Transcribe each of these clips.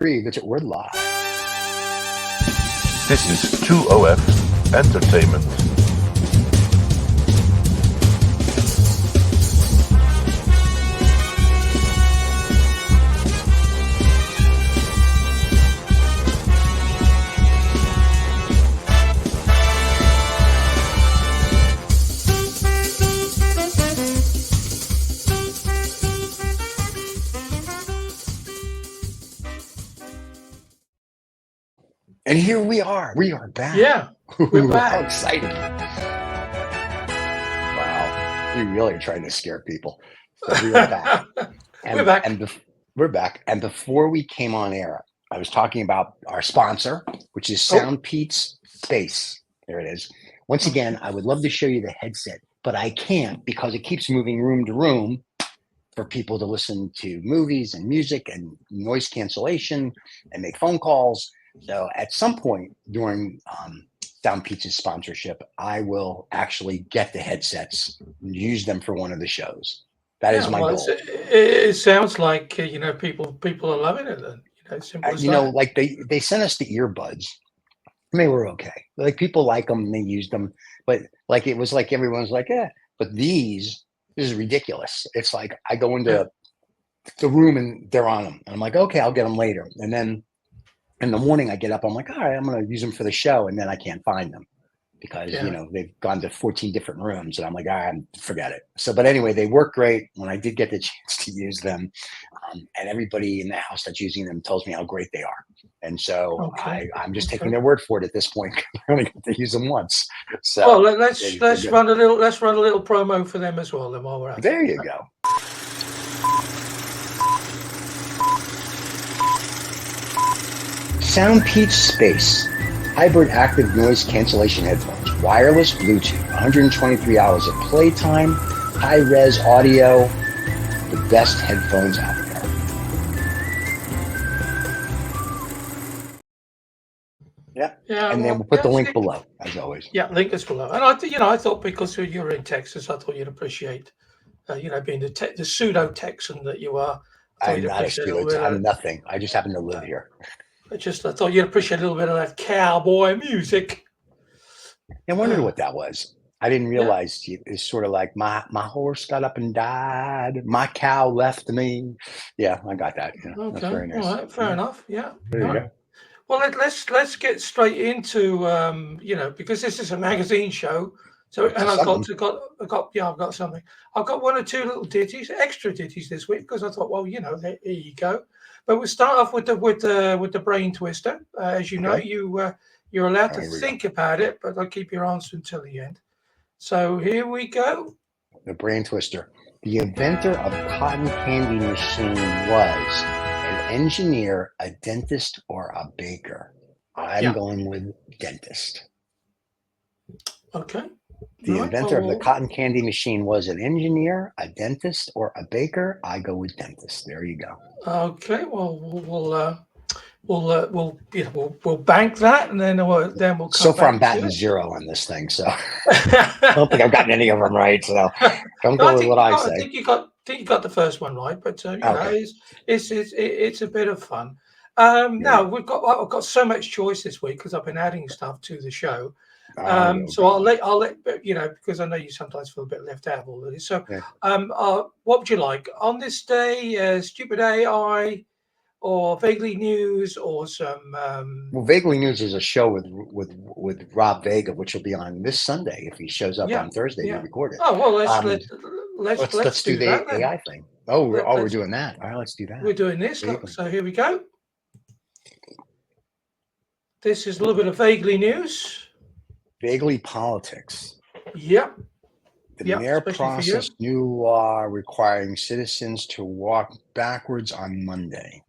But we're live. This is 2OF Entertainment. And here we are. We are back. Yeah, we're back. How exciting. Wow. You really are trying to scare people. So we are back. We're back. We're back. And before we came on air, I was talking about our sponsor, which is Sound Pete's Space. There it is. Once again, I would love to show you the headset, but I can't because it keeps moving room to room for people to listen to movies and music and noise cancellation and make phone calls. So at some point during Sound Pete's sponsorship, I will actually get the headsets and use them for one of the shows. That is my goal. It sounds like people are loving it. Then like they sent us the earbuds. And they were okay. Like people like them and they used them, but like it was like everyone's like, yeah. But this is ridiculous. It's like I go into the room and they're on them, and I'm like, okay, I'll get them later, and then. In the morning, I get up. I'm like, all right, I'm going to use them for the show, and then I can't find them because they've gone to 14 different rooms, and I'm like, all right, forget it. So, but anyway, they work great. When I did get the chance to use them, and everybody in the house that's using them tells me how great they are, and so I'm just taking their word for it at this point. I only get to use them once. So, let's run a little promo for them as well. Then while we're at there, you go. Sound Pete's Space, hybrid active noise cancellation headphones, wireless Bluetooth, 123 hours of playtime, high-res audio, the best headphones out there. Yeah, and then we'll put the link below, as always. Yeah, link is below. And I thought because you're in Texas, I thought you'd appreciate, being the pseudo Texan that you are. I'm not a pseudo. I'm nothing. I just happen to live here. I thought you'd appreciate a little bit of that cowboy music. I wondered what that was. I didn't realize it's sort of like my horse got up and died. My cow left me. Yeah, I got that. Okay, that's very nice. All right, fair enough. Yeah. There you go. Well, let's get straight into because this is a magazine show. So I've got something. I've got one or two little ditties, extra ditties this week because I thought, well, there you go. But we'll start off with the brain twister. As you know, you're allowed to think about it, but I'll keep your answer until the end. So here we go. The brain twister. The inventor of the cotton candy machine was an engineer, a dentist, or a baker. I'm going with dentist. Okay. The inventor of the cotton candy machine was an engineer, a dentist, or a baker. I go with dentist. There you go. Okay. Well, we'll bank that, and then we'll come. So far, I'm batting 0 on this thing, so I don't think I've gotten any of them right. So don't go with what I say. I think you got the first one right, but it's a bit of fun. Now I've got so much choice this week because I've been adding stuff to the show. So I'll let because I know you sometimes feel a bit left out of all of this. So, what would you like on this day? Stupid AI, or Vaguely News, or some? Well, Vaguely News is a show with Rob Vega, which will be on this Sunday if he shows up on Thursday. We record it. Oh well, let's do the AI thing. We're doing that. All right, let's do that. We're doing this. Look, so here we go. This is a little bit of Vaguely News. Vaguely politics. Yep. The mayor processed new law requiring citizens to walk backwards on Monday.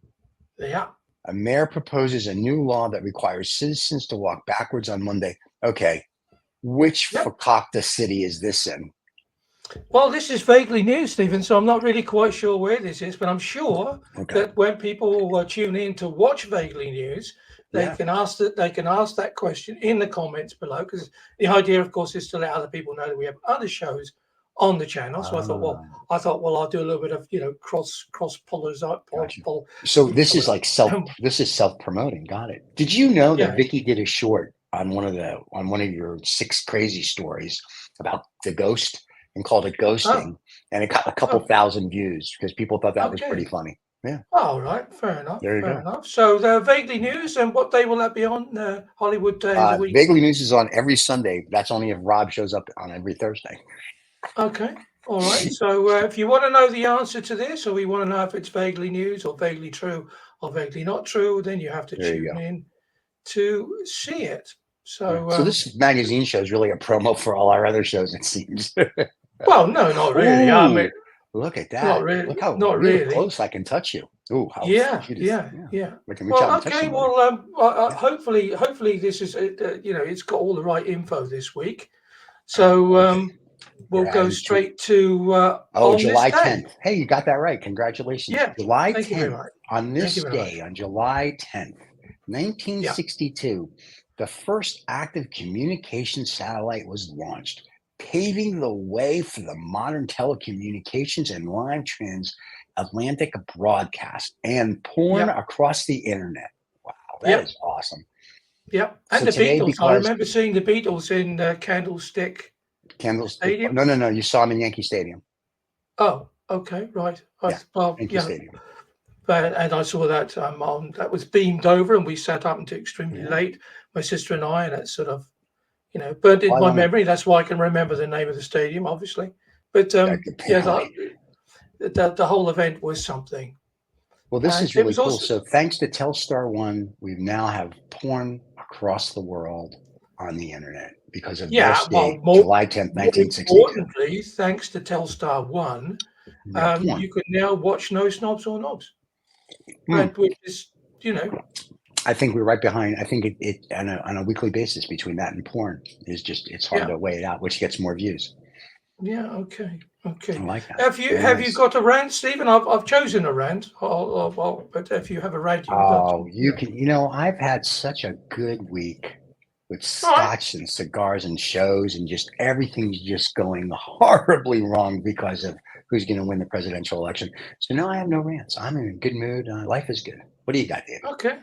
Yeah. A mayor proposes a new law that requires citizens to walk backwards on Monday. Okay. Which fakakta city is this in? Well, this is Vaguely News, Stephen, so I'm not really quite sure where this is, but I'm sure that when people tune in to watch Vaguely News, they can ask that question in the comments below, because the idea, of course, is to let other people know that we have other shows on the channel. So Ah, I thought, well, I'll do a little bit of cross gotcha. pull. So this is like self promoting. Got it. Did you know that Yeah. Vicky did a short on one of your 6 crazy stories about the ghost and called it ghosting, and it got a couple Oh, thousand views because people thought that was pretty okay. funny. Yeah, All right. Fair enough. there you Fair go. enough. So the Vaguely News, and what day will that be on? Hollywood Day of the Week. Vaguely News is on every Sunday. That's only if Rob shows up on every Thursday. Okay. All right. So if you want to know the answer to this, or you want to know if it's vaguely news or vaguely true or vaguely not true, then you have to There you tune go. in to see it. Yeah. So, So this magazine show is really a promo for all our other shows, it seems. well, no, not really. I mean, Ooh, look at not that. really. Look how Not real really. close I can touch you. Ooh, how Yeah, cute is yeah, yeah. yeah. We can reach out Well, and touch okay. somebody. Well, Yeah. hopefully this is it's got all the right info this week. So Okay. we'll We're go adding to straight to on this July day. 10th. Hey, you got that right. Congratulations. Yeah. July Thank you very 10th. much. On Thank you this very much. day, on July 10th, Yeah. 1962, the first active communication satellite was launched, paving the way for the modern telecommunications and line transatlantic broadcast and porn Yeah. across the internet. Wow, that Yeah. is awesome. Yeah, So and the today, Beatles. I because remember seeing the Beatles in Candlestick Candlestick, Stadium. no, you saw him in Yankee Stadium. Oh, okay, right. Yeah, Well, Yankee yeah, Stadium. and I saw that that was beamed over, and we sat up until extremely Yeah. late, my sister and I, and it sort of burnt Well, in I my want memory. That's why I can remember the name of the stadium, obviously. But to yeah, apparently. the whole event was something, Well, this and is it really was cool. also So thanks to Telstar One, we now have porn across the world on the internet because of this well, date, July 10th, more 1962. importantly, thanks to Telstar One, Yeah, porn. you can now watch No Snobs or Knobs. Hmm. And which is, you know, I think we're right behind. I think it on a weekly basis between that and porn is just it's hard yeah, to weigh it out, which gets more views. yeah, okay, I okay. like that. Have you got a rant, Stephen? I've chosen a rant. But if you have a rant, you would like to. Oh, you can. I've had such a good week with All right. scotch and cigars and shows, and just everything's just going horribly wrong because of who's going to win the presidential election. So now I have no rants. I'm in a good mood. Life is good. What do you got, David? Okay.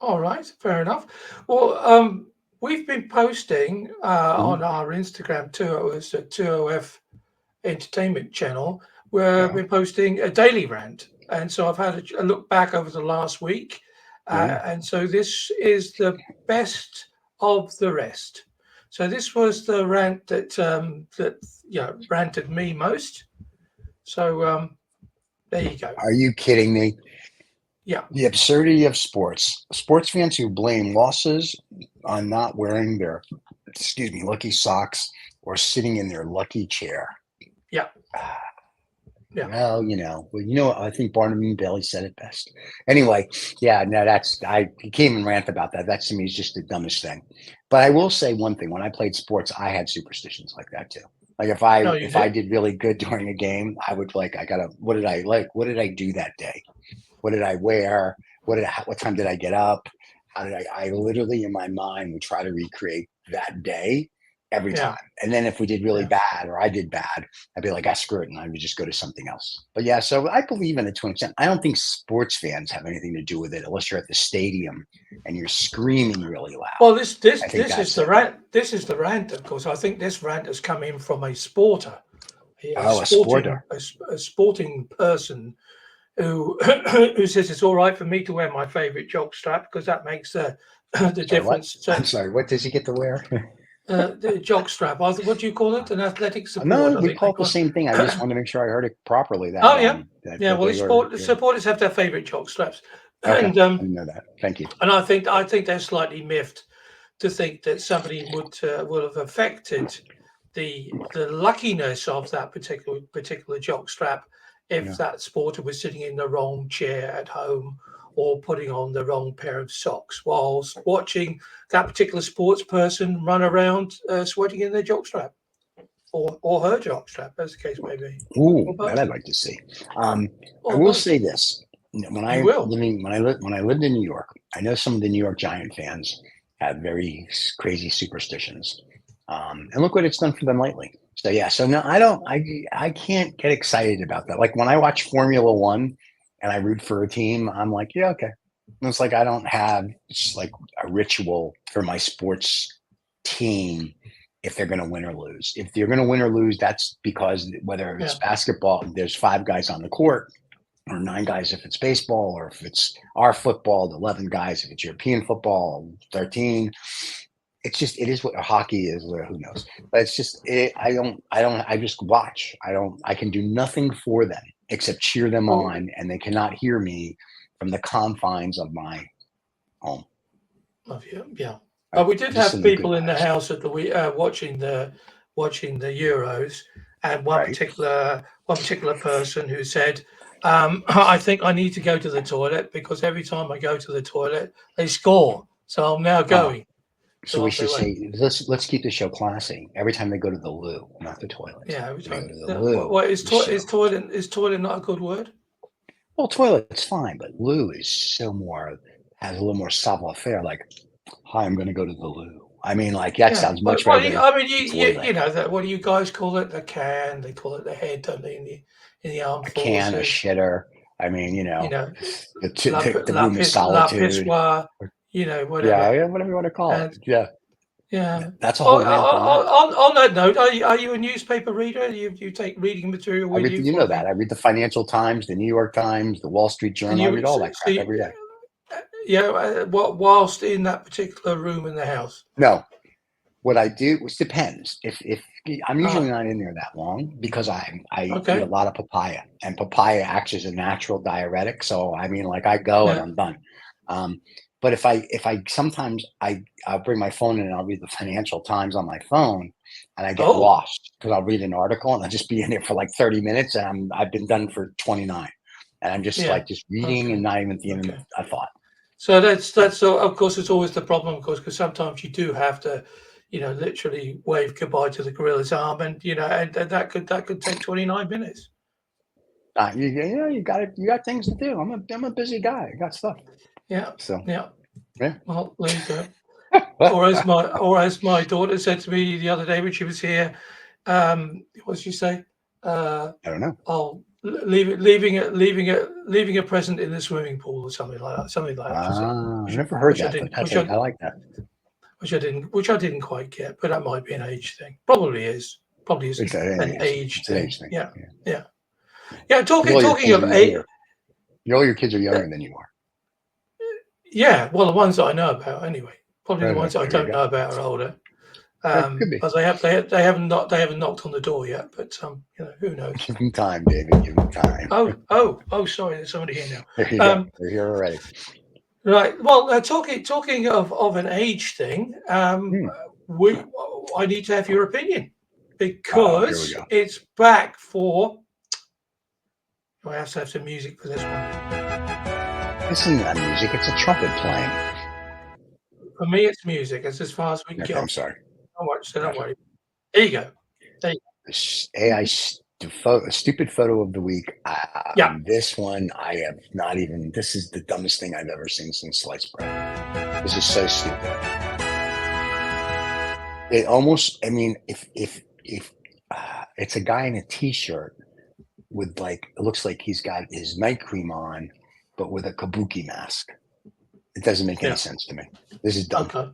All right. Fair enough. Well, we've been posting Mhm. on our Instagram too. It's a 2OF Entertainment channel where Yeah, we're posting a daily rant. And so I've had a look back over the last week. yeah. And so this is the best of the rest. So this was the rant that ranted me most. So there you go. Are you kidding me? Yeah. The absurdity of sports. Sports fans who blame losses on not wearing their, lucky socks or sitting in their lucky chair. Yeah. Yeah. Well, I think Barnum Bailey said it best. Anyway, yeah, no, he came and rant about that. That to me is just the dumbest thing. But I will say one thing: when I played sports, I had superstitions like that too. Like No, you if I did. did really good during a game, I would what did I like? What did I do that day? What did I wear? What time did I get up? How did I literally in my mind would try to recreate that day every Yeah. time. And then if we did really Yeah. bad or I did bad, I'd be like, screw it. And I would just go to something else. But yeah, so I believe in it to an extent. I don't think sports fans have anything to do with it unless you're at the stadium and you're screaming really loud. Well, this I think is that's the it. rant. This is the rant, of course. I think this rant has come in from a sporter, Oh, a sporter. a sporting person who who says it's all right for me to wear my favorite jock strap because that makes the Sorry, what? difference. I'm sorry. What does he get to wear? The jock strap. What do you call it? An athletic support. No, I we think they call it the call same thing. I just wanted to make sure I heard it properly. That Oh yeah, that, yeah. that Well, they were. Yeah. supporters have their favorite jock straps, Okay, and I didn't know that. Thank you. I think they're slightly miffed to think that somebody would have affected the luckiness of that particular jock strap if Yeah. that sporter was sitting in the wrong chair at home or putting on the wrong pair of socks whilst watching that particular sports person run around sweating in their jock strap or her jock strap, as the case may be. Ooh, Or both. that I'd like to see. I Or will both. say this: You will. when I lived in New York, I know some of the New York Giant fans have very crazy superstitions, and look what it's done for them lately. So yeah, so no, I don't. I can't get excited about that. Like when I watch Formula One and I root for a team, I'm like, yeah, okay. It's like I don't have just like a ritual for my sports team if they're going to win or lose. If they're going to win or lose, that's because whether it's basketball, there's 5 guys on the court, or 9 guys if it's baseball, or if it's our football, 11 guys if it's European football, 13. It's just it is what hockey is, or who knows. But it's just I just watch. I can do nothing for them except cheer them on, and they cannot hear me from the confines of my home. Yeah. But we did have people in the house at the watching the Euros, and one particular person who said, I think I need to go to the toilet because every time I go to the toilet, they score. So I'm now going. So we should say let's keep the show classy. Every time they go to the loo, not the toilet. Yeah, every time. Go to the loo. What is toilet not a good word? Well, toilet's fine, but loo is has a little more savoir-faire. Like, hi, I'm going to go to the loo. I mean, like that sounds much better. You know that. What do you guys call it? The can. They call it the head, don't they? In the armed forces. A can, a shitter. I mean, the room of solitude. Whatever. Yeah, whatever you want to call it. Yeah. That's a whole. On that note, are you a newspaper reader? You take reading material with you? You know that. I read the Financial Times, the New York Times, the Wall Street Journal. I read all that crap every day. Yeah. Whilst in that particular room in the house? No. What I do, it depends. If I'm usually not in there that long because I eat a lot of papaya, and papaya acts as a natural diuretic. So I mean, like I go and I'm done. But if I sometimes I'll bring my phone in and I'll read the Financial Times on my phone, and I get lost because I'll read an article and I'll just be in there for like 30 minutes and I've been done for 29, and I'm just just reading and not even at the end of a thought. So that's so of course it's always the problem, of course, because sometimes you do have to, literally wave goodbye to the gorilla's arm, and and that could take 29 minutes. You got things to do. I'm a busy guy. I got stuff. Yeah. So yeah. Well, there you go. or as my daughter said to me the other day when she was here, what did she say? I don't know. Oh, leaving a present in the swimming pool or something like that. I never heard that. I like that. Which I didn't quite get, but that might be an age thing. Probably is. Probably is an age thing. Yeah. Talking of age. All your kids are younger than you are. Yeah, well, the ones that I know about, anyway. Probably the ones that I don't know about are older. But they haven't knocked on the door yet. But who knows? Give them time, David. Give them time. Oh, sorry, there's somebody here now. There you go. They're here already. Right. Well, talking of an age thing, I need to have your opinion because it's back for. I have to have some music for this one. This isn't not music, it's a trumpet playing. For me, it's music. It's as far as we can go. I'm sorry. Don't worry. There you go. AI stupid photo of the week. This one, I have not even. This is the dumbest thing I've ever seen since sliced bread. This is so stupid. It almost. I mean, if it's a guy in a t-shirt with it looks like he's got his night cream on, but with a kabuki mask. It doesn't make any sense to me. This is dumb. Okay.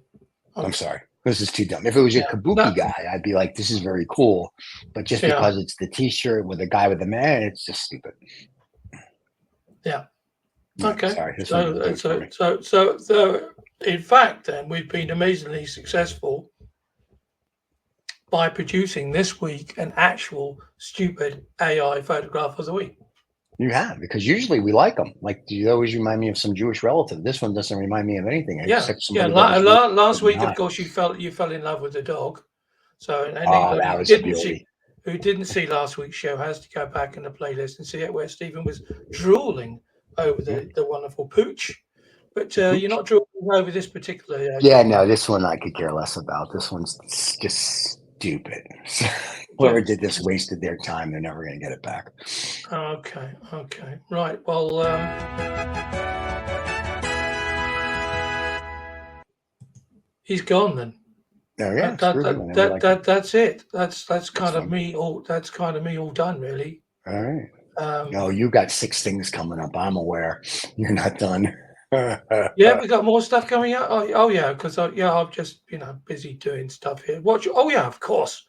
I'm sorry. This is too dumb. If it was a kabuki guy, I'd be like, this is very cool. But just because it's the t-shirt with a guy with a man, it's just stupid. Yeah. Okay. Sorry. So in fact, then we've been amazingly successful by producing this week an actual stupid AI photograph of the week. You have, because usually we like them. Like, you always remind me of some Jewish relative. This one doesn't remind me of anything. Last week, of course, you fell in love with the dog. So anybody who didn't see last week's show has to go back in the playlist and see it, where Stephen was drooling over the wonderful pooch. But you're not drooling over this particular. No, this one I could care less about. This one's just stupid. Whoever did this wasted their time. They're never going to get it back. Okay. Right. Well, he's gone then. Oh yeah, screw him. That's it. That's kind of fine. me all. That's kind of me all done, really. All right. Um, No, you got 6 things coming up. I'm aware. You're not done. yeah, we got more stuff coming out. Oh yeah, because I'm just busy doing stuff here. Watch. Oh yeah, of course.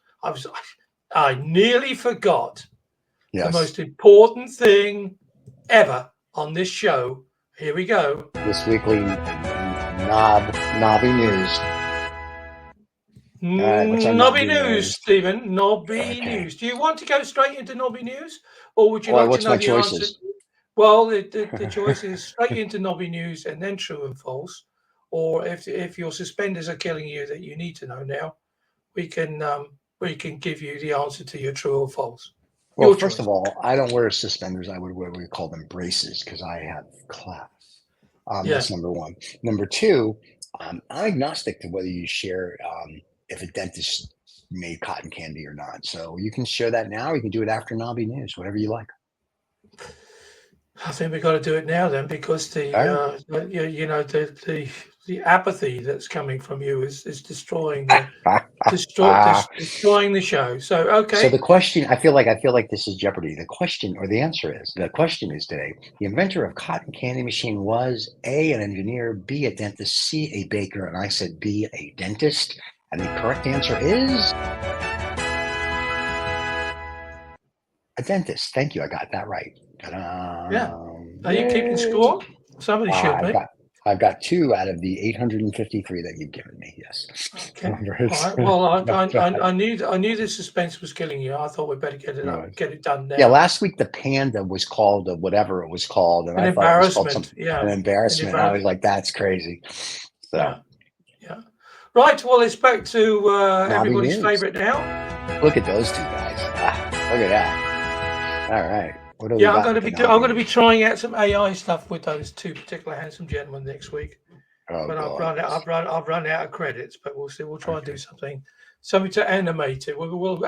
I nearly forgot the Yes. most important thing ever on this show. Here we go. This weekly Knobby news. right, what's our Knobby Knobby news, news? Stephen. Knobby Okay. news. Do you want to go straight into Knobby news, or would you Well, like to what's know my the answer? choices? Well, the choice is straight into Knobby news and then true and false. Or if your suspenders are killing you that you need to know now, we can give you the answer to your true or false. Well, Your first choice. of all, I don't wear suspenders. I would wear, we call them braces because I have class. Yeah. That's number one. Number two, I'm agnostic to whether you share if a dentist made cotton candy or not. So you can share that now. You can do it after Knobby News, whatever you like. I think we've got to do it now then, because the apathy that's coming from you is destroying the destroying the show. So okay. So the question, I feel like this is Jeopardy. The question is today, the inventor of cotton candy machine was A, an engineer, B, a dentist, C, a baker, and I said B, a dentist. And the correct answer is a dentist. Thank you. I got that right. Ta-da. Yeah. Are you keeping score? Somebody should be. I've got 2 out of the 853 that you've given me. Yes. Okay. All right. Well, I knew the suspense was killing you. I thought we'd better get it done now. Yeah. Last week the panda was called whatever it was called, and I thought it was called an embarrassment. I was like, that's crazy. So. Yeah. Right. Well, it's back to everybody's favorite now. Look at those 2 guys. Look at that. All right. I'm going to be trying out some AI stuff with those 2 particular handsome gentlemen next week. But I've run out of credits. But we'll see. We'll try and do something to animate it. We'll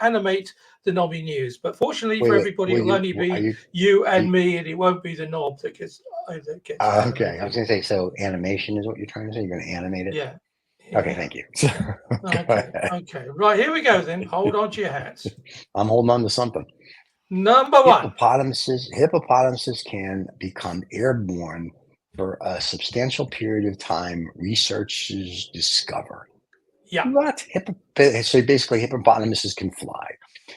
animate the Knobby news. But fortunately for everybody, it'll only be you and me, and it won't be the knob that gets. Okay. I was going to say, so animation is what you're trying to say. You're going to animate it. Yeah. Okay, thank you. Okay. Right, here we go then. Hold on to your hats. I'm holding on to something. Number 1. Hippopotamuses can become airborne for a substantial period of time, researchers discover. Yeah. What? So basically, hippopotamuses can fly.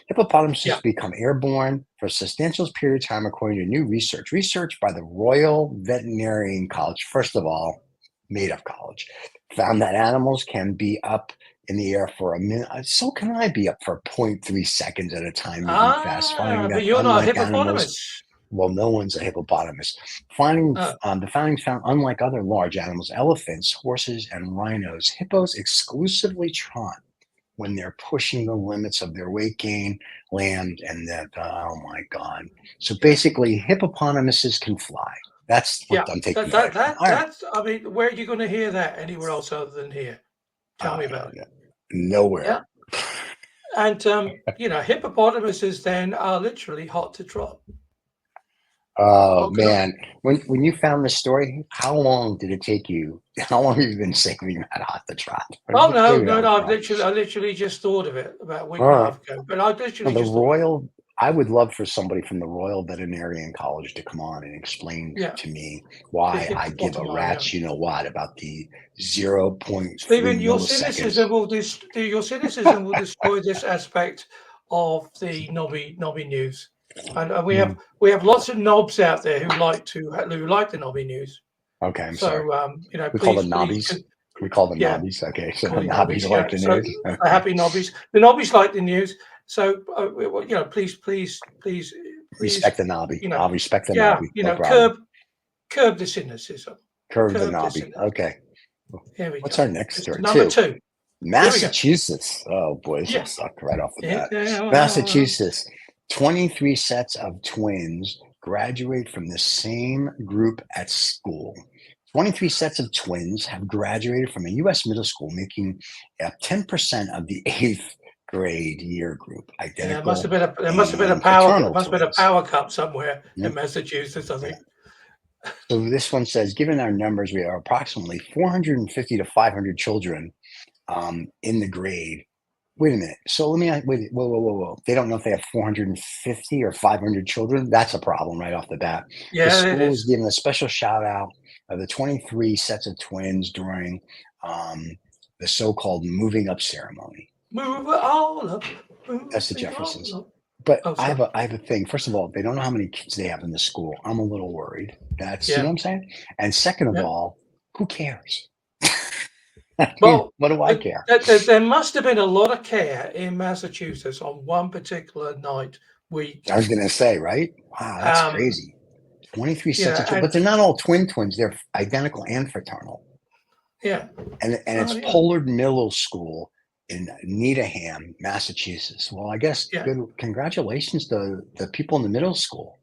Hippopotamuses become airborne for a substantial period of time, according to new research. Research by the Royal Veterinary College, first of all, made up college, found that animals can be up in the air for a minute. So can I be up for 0.3 seconds at a time, moving fast? But you're not a hippopotamus. Well, no one's a hippopotamus. The findings found, unlike other large animals, elephants, horses, and rhinos, hippos exclusively trot when they're pushing the limits of their weight gain, land, and that. Oh my God! So basically, hippopotamuses can fly. That's what I'm taking. That's. I mean, where are you going to hear that anywhere else other than here? Tell me about it. Nowhere. Yeah. And hippopotamuses then are literally hot to trot. Oh man, when you found this story, how long did it take you? How long have you been saving that hot to trot? Oh no! I literally just thought of it about a week and a half ago. But I literally I would love for somebody from the Royal Veterinary College to come on and explain to me why I give a rat's you know what about the 0.3 Stephen, your milliseconds. cynicism will destroy this aspect of the Knobby news. And we have lots of knobs out there who like the Knobby news. Okay, I'm sorry. We call them knobbies. We call them knobbies. Okay, so the knobbies like the news. Happy knobbies. The knobbies like the news. So please respect the knobby. I'll respect the knobby. Curb the cynicism. Curb the knobby. Okay. Here we What's go. our next story? Number 2. Massachusetts. Oh boy, this will suck right off the bat. Massachusetts. 23 sets of twins graduate from the same group at school. 23 sets of twins have graduated from a U.S. middle school, making up 10% of the 8th grade year group. Identical. There must have been a power cup somewhere in Massachusetts, I think. So this one says, given our numbers, we are approximately 450 to 500 children in the grade. Wait a minute. So let me wait. Whoa, whoa, whoa, whoa. They don't know if they have 450 or 500 children. That's a problem right off the bat. The Yeah, it school is is. giving a special shout out of the 23 sets of twins during um, the so-called moving up ceremony. Move it all up. That's the Move it all Jeffersons. up. But Oh, I have sorry. a thing. First of all, they don't know how many kids they have in the school. I'm a little worried. That's, you know Yeah. what I'm saying? And second of Yeah. all, who cares? I mean, Well, what do I care? there must have been a lot of care in Massachusetts on one particular night, week. I was going to say, right? Wow, that's Um, crazy. 23 you sets know, of children, and but they're not all twins. They're identical and fraternal. yeah. And Oh, it's yeah. Pollard Middle School in Needham, Massachusetts. Well, I guess Yeah. good. Congratulations to the people in the middle school.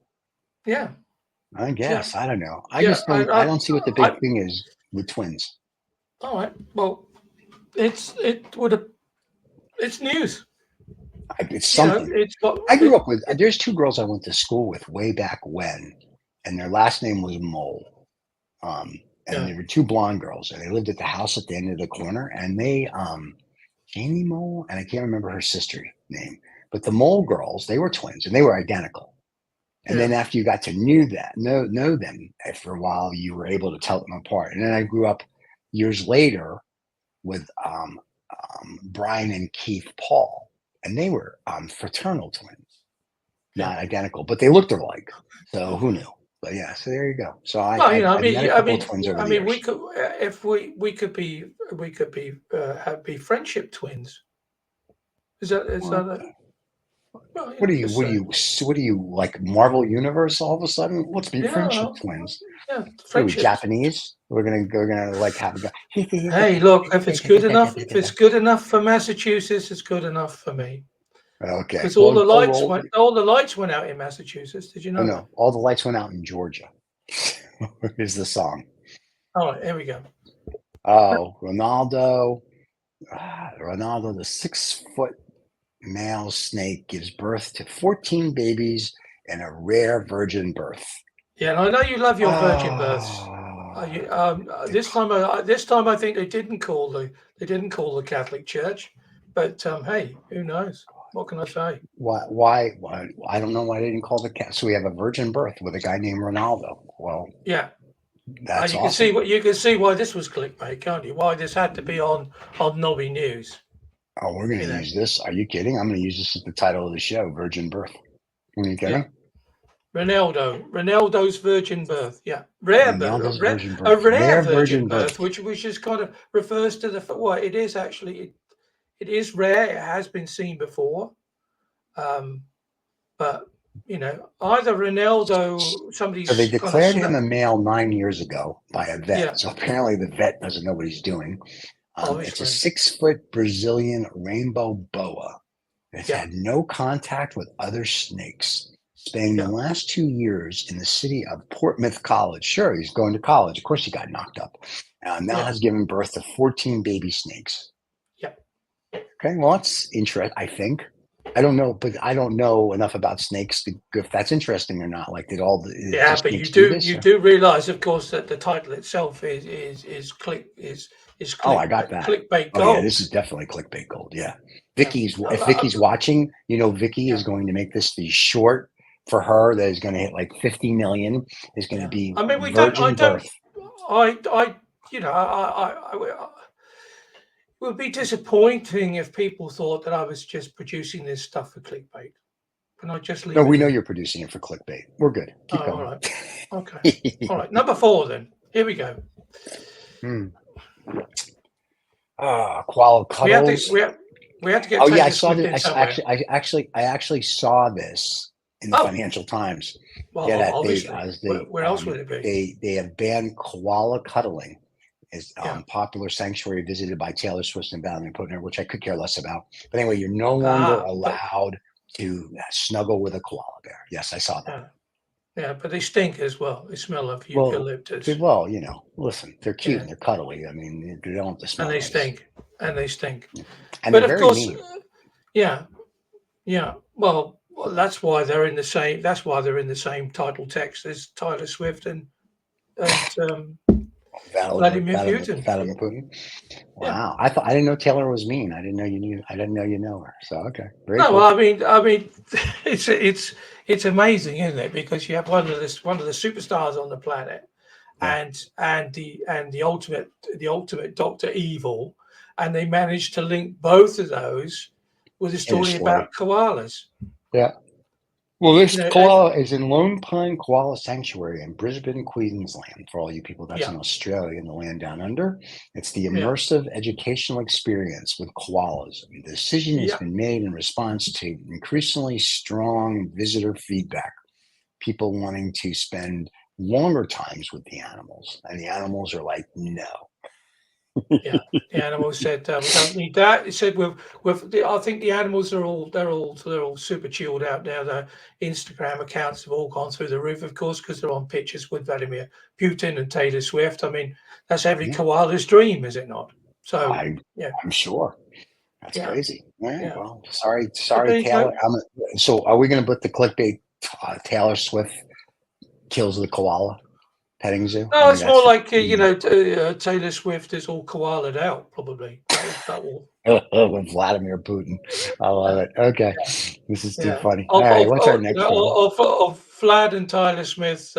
Yeah. I Yeah. guess I don't know. I Yeah. just don't. I don't see what the big I thing is with twins. all right. Well, it would have. It's news. It's You know, something. it's what I grew it. up with. There's two girls I went to school with way back when, and their last name was Mole. Um, and Yeah. there were two blonde girls, and they lived at the house at the end of the corner. And they, Jamie Mole, and I can't remember her sister name, but the Mole girls, they were twins, and they were identical. And Yeah. then after you got to know them after a while, you were able to tell them apart. And then I grew up years later with Brian and Keith Paul, and they were fraternal twins, Yeah. not identical, but they looked alike. So who knew? But yeah, so there you go. So Well, I've met a couple of twins over I the mean, we years. could if we could be friendship twins. Is What? that a, well, What are you? just What are saying. you? What are you like? Marvel Universe? All of a sudden, let's be Yeah, friendship well, twins. yeah, What are we friendships. Japanese? We're gonna like have a go. Hey, look, if it's good enough for Massachusetts, it's good enough for me. Okay. Because Well, go roll. all the lights went out in Massachusetts. Did you Oh know that? no, all the lights went out in Georgia. Here's the song. All right, here we go. Oh, Ronaldo. Ronaldo, the 6 foot male snake, gives birth to 14 babies in a rare virgin birth. Yeah, and I know you love your virgin births. Ah, This time I think they didn't call the Catholic Church, but hey, who knows? What can I say? why? I don't know why they didn't call the cat. So we have a virgin birth with a guy named Ronaldo. Well, Yeah, that's you can see awesome. what why this was clickbait, can't you? Why this had to be on Knobby News. Oh, we're going You to know, use this. Are you kidding? I'm going to use this as the title of the show, Virgin Birth. Are you yeah. kidding? Ronaldo's virgin birth. Yeah, rare birth, Ronaldo's virgin a birth. rare Rare virgin virgin birth, birth. which is kind of refers to the well, it is actually it is rare. It has been seen before, um, but either Ronaldo, So they somebody's kind of declared him a male 9 years ago by a yeah, vet. So apparently the vet doesn't know what he's doing. It's a obviously, 6 foot Brazilian rainbow boa. It's yeah, had no contact with other snakes, spending the yeah, last 2 years in the city of Portsmouth College. Sure, he's going to college. Of course, he got knocked up. Now yeah, has given birth to 14 baby snakes. yeah. Okay, well, that's interesting, I think. I don't know, but I don't know enough about snakes to if that's interesting or not. Like, did all the Yeah, but snakes do this? you Or? do realize, of course, that the title itself is Oh, I got that. clickbait Oh yeah, this gold. is definitely clickbait gold. Yeah, Yeah, If Vicky's watching, Vicky yeah, is going to make this the short for her that is going to hit like 50 million. Is going to yeah. be I mean, we don't. I virgin don't. birth. I. You know, it would be disappointing if people thought that I was just producing this stuff for clickbait. Can I just No, leave it we know there? you're producing it for clickbait. We're good. Oh, Keep all going. right. Okay. All right. Number 4, then. Here we go. Hmm. Koala We have to. cuddles. We have to get Oh yeah, I Taylor saw Swift this. in somewhere. I actually saw this in the Oh, Financial Times. well, Yeah, that obviously. Where else would it be? they have banned koala cuddling as Yeah. popular sanctuary visited by Taylor Swift and Vladimir Putin, which I could care less about. But anyway, you're no longer But allowed to snuggle with a koala bear. Yes, I saw that. yeah, yeah, but they stink as well. They smell of Well, eucalyptus. listen, they're cute Yeah, and they're cuddly. I mean, they don't have to and smell they nice, stink. And they stink. and But they're of very course, mean. yeah, yeah. Well, that's why they're in the same. That's why they're in the same title text as Taylor Swift and Vladimir Putin. Vladimir Putin. Yeah. Wow, I didn't know Taylor was mean. I didn't know you knew. I didn't know you know her. So okay, very No, cool. well, I mean, it's amazing, isn't it? Because you have one of the superstars on the planet, Yeah. and the ultimate Doctor Evil, and they managed to link both of those with a story about koalas. Yeah. Well, this You know, koala is in Lone Pine Koala Sanctuary in Brisbane, Queensland. For all you people, that's Yeah. in Australia, in the land down under. It's the Yeah. immersive educational experience with koalas. The decision has Yeah. been made in response to increasingly strong visitor feedback. People wanting to spend longer times with the animals, and the animals are like, no. Yeah, the animals said we don't need that. It said I think the animals are they're all super chilled out now. The Instagram accounts have all gone through the roof, of course, because they're on pictures with Vladimir Putin and Taylor Swift. I mean, that's every Yeah. koala's dream, is it not? So yeah, I'm sure. That's Yeah. crazy. All right. Yeah. Well, sorry, there you Taylor. go. So, are we going to put the clickbait? Taylor Swift kills the koala petting zoo. No, it's more like Taylor Swift is all koala'd out, probably. That will. With Vladimir Putin. I love it. Okay, this is too funny. Of, All right, of, what's our of, next you know, one? of Vlad and Tyler Smith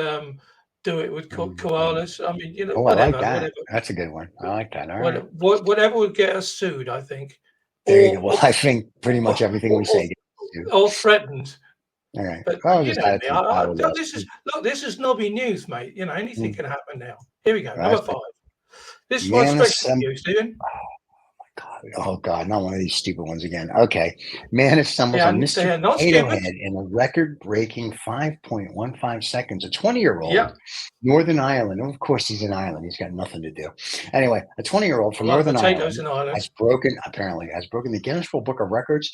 do it with koalas. I mean, Oh, I like that. That's a good one. I like that. All right. Whatever would get us sued, I think. There you go. Well, I think pretty much everything we say. Or threatened. All right. But Well, you just know me. This is Knobby news, mate. You know, anything can happen now. Here we go. Number 5. This one's straight to you, Stephen. Oh God, not one of these stupid ones again. Okay. Man assembles a Mr. Potato Head in a record-breaking 5.15 seconds. A 20-year-old Northern Ireland. Of course, he's in Ireland. He's got nothing to do. Anyway, a 20-year-old from Northern Ireland has broken the Guinness World Book of Records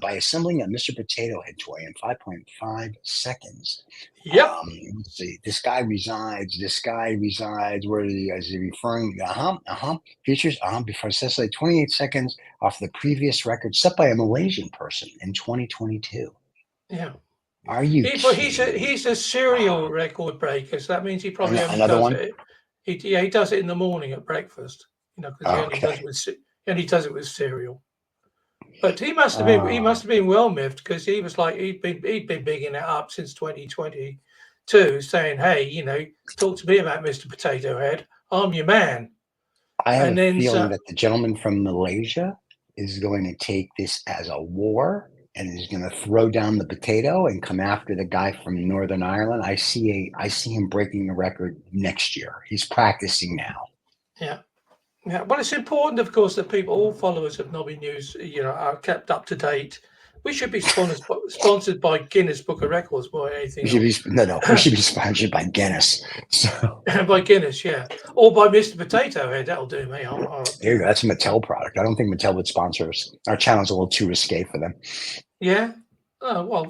by assembling a Mr. Potato Head toy in 5.5 seconds. Yep. Let's see. This guy resides. Where is he referring? Features before it says like 28 seconds off the previous record set by a Malaysian person in 2022. Yeah. Are you? He's a serial record breaker, so that means he probably another one. He does it in the morning at breakfast. You know, because he only does it with cereal. But he must have been well miffed, because he was like he'd been bigging it up since 2022, saying, "Hey, you know, talk to me about Mr. Potato Head. I'm your man." I have a feeling that the gentleman from Malaysia is going to take this as a war and is going to throw down the potato and come after the guy from Northern Ireland. I see him breaking the record next year. He's practicing now. Yeah. Yeah, well, it's important, of course, that all followers of Knobby News, are kept up to date. We should be sponsored by Guinness Book of Records more than anything else. We should be sponsored by Guinness. So. By Guinness, yeah, or by Mr. Potato Head. That'll do me. There you go. That's a Mattel product. I don't think Mattel would sponsor us. Our channel's a little too risque for them. Yeah. Oh well,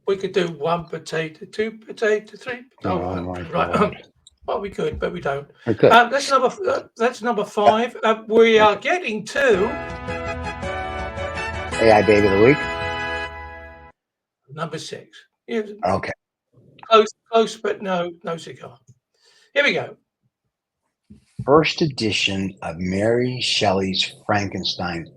we could do 1 potato, 2 potato, 3. Right. Well, we could, but we don't. That's number 5. We are getting to AI Baby of the Week. Number 6. Okay. Close, but no cigar. Here we go. First edition of Mary Shelley's Frankenstein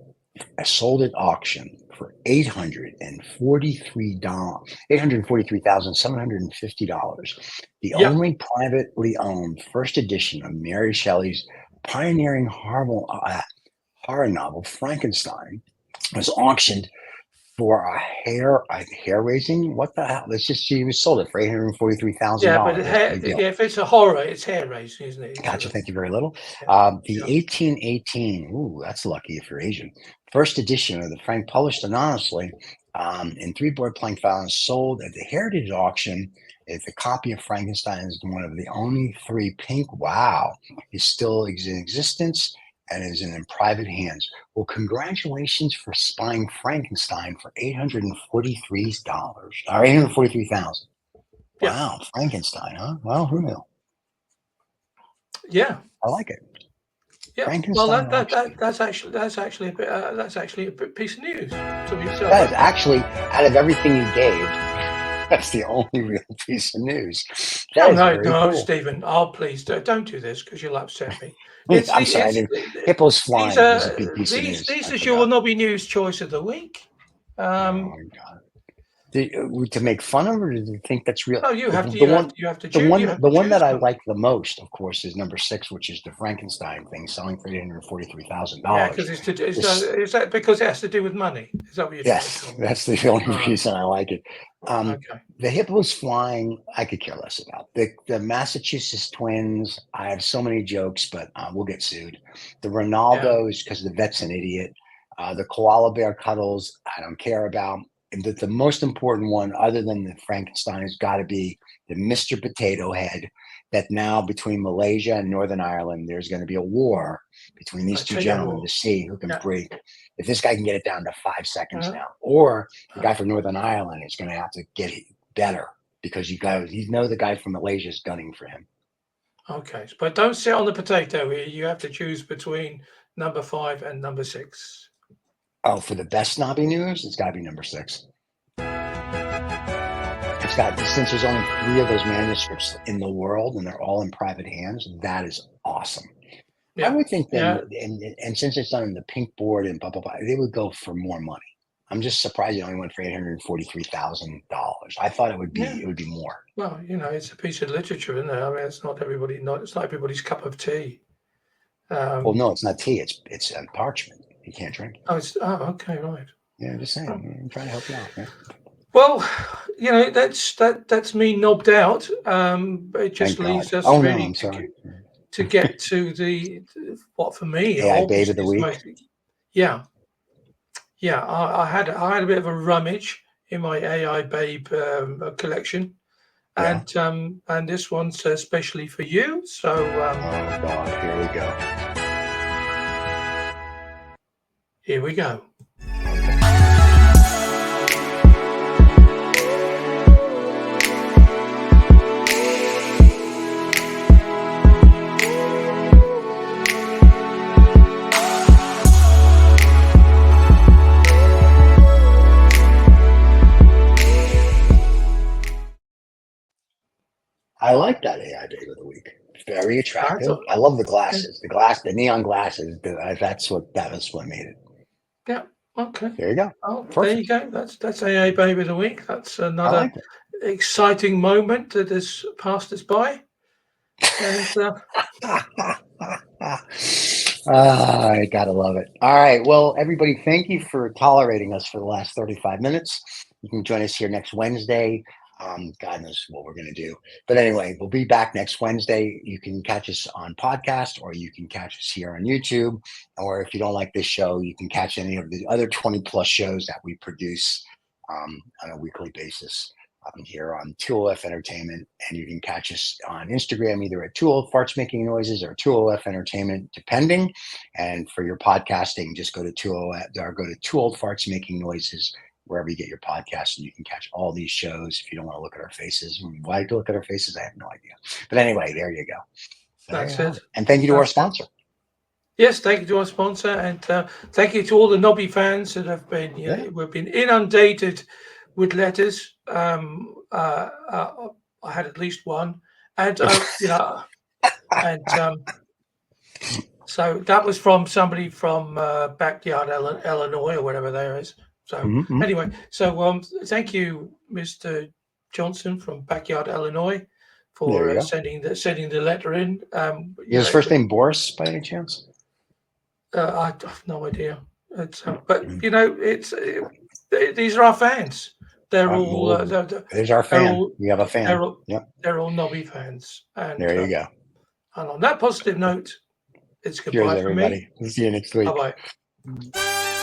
sold at auction for $843,750. The only privately owned first edition of Mary Shelley's pioneering horror novel Frankenstein was auctioned for a hair raising. What the hell? She was sold it for $843,000. Yeah, but if it's a horror, it's hair raising, isn't it? Gotcha. Thank you very little. The 1818. Ooh, that's lucky if you're Asian. First edition of the Frank, published anonymously in 3 board plank files, sold at the Heritage Auction. It's a copy of Frankenstein is one of the only 3 pink. Wow, is still in existence and is in private hands. Well, congratulations for buying Frankenstein for $843 or $843,000. Wow, Frankenstein, huh? Well, who knew? Yeah, I like it. Yeah, well, that's actually a piece of news. That is actually, out of everything you gave, That's the only real piece of news. Oh That is no, very no, cool. Stephen. Oh, please don't do this because you'll upset me. It's I'm sorry. Hippos these flying was a are big piece of news. these I is your forgot. Knobby news choice of the week. Oh my God. To make fun of, or do you think that's real? Oh, you The, have to the you have one, to you have to the choose one, you have the to one choose that I one. like the most, of course, is number 6, which is the Frankenstein thing, selling for Yeah, $843,000. because is that because it has to do with money? Is that what you're trying to Yes, tell me? that's the only All right. reason I like it. Okay. The hippos flying, I could care less about. The Massachusetts twins, I have so many jokes, but we'll get sued. The Ronaldos, because the vet's an idiot. The koala bear cuddles, I don't care about. And the most important one, other than the Frankenstein, has got to be the Mr. Potato Head. That now between Malaysia and Northern Ireland, there's going to be a war between these two gentlemen to see who can break. If this guy can get it down to 5 seconds now, or the guy from Northern Ireland is going to have to get it better because you know the guy from Malaysia is gunning for him. Okay, but don't sit on the potato here. You have to choose between number 5 and number 6. Oh, for the best snobby news, it's got to be number 6. It's got, since there's only 3 of those manuscripts in the world and they're all in private hands, that is awesome. I would think then, and since it's on the pink board and blah blah blah, they would go for more money. I'm just surprised it only went for $843,000. I thought it would be more. Well, it's a piece of literature, isn't it? I mean, it's not everybody's cup of tea. Well, no, it's not tea. It's parchment. You can't drink it. Okay, right. Yeah, I'm just saying. I'm trying to help you out, man. Well, that's me knobbed out. It just leaves us really to get to the what for me AI babe of the week. I had a bit of a rummage in my AI babe collection, and this one's especially for you. So oh God, here we go. Here we go. I like that AI babe of the week. Very attractive. I love the glasses. The neon glasses. That was what made it. Yeah. Okay. There you go. Oh, there you go. That's AA Baby of the Week. That's another exciting moment that has passed us by. And I gotta love it. All right. Well, everybody, thank you for tolerating us for the last 35 minutes. You can join us here next Wednesday. God knows what we're going to do. But anyway, we'll be back next Wednesday. You can catch us on podcast, or you can catch us here on YouTube. Or if you don't like this show, you can catch any of the other 20 plus shows that we produce on a weekly basis here on 2OF Entertainment. And you can catch us on Instagram, either at 2OF Farts Making Noises or 2OF Entertainment, depending. And for your podcasting, just go to 2OF or go to 2OF Farts Making Noises, wherever you get your podcasts, and you can catch all these shows. If you don't want to look at our faces, why to look at our faces? I have no idea. But anyway, there you go. That's it. And thank you to our sponsor. Yes, thank you to our sponsor, and thank you to all the Knobby fans that have been. We've been inundated with letters. I had at least one, and so that was from somebody from Backyard, Illinois, or whatever there is. So anyway, so thank you, Mr. Johnson from Backyard, Illinois, for sending the letter in. Is his first name Boris by any chance? I have no idea. But these are our fans. They're all. There's our fan. We have a fan. They're all Knobby fans. And there you go. And on that positive note, it's goodbye Cheers, from everybody. me. See you next week. Bye bye.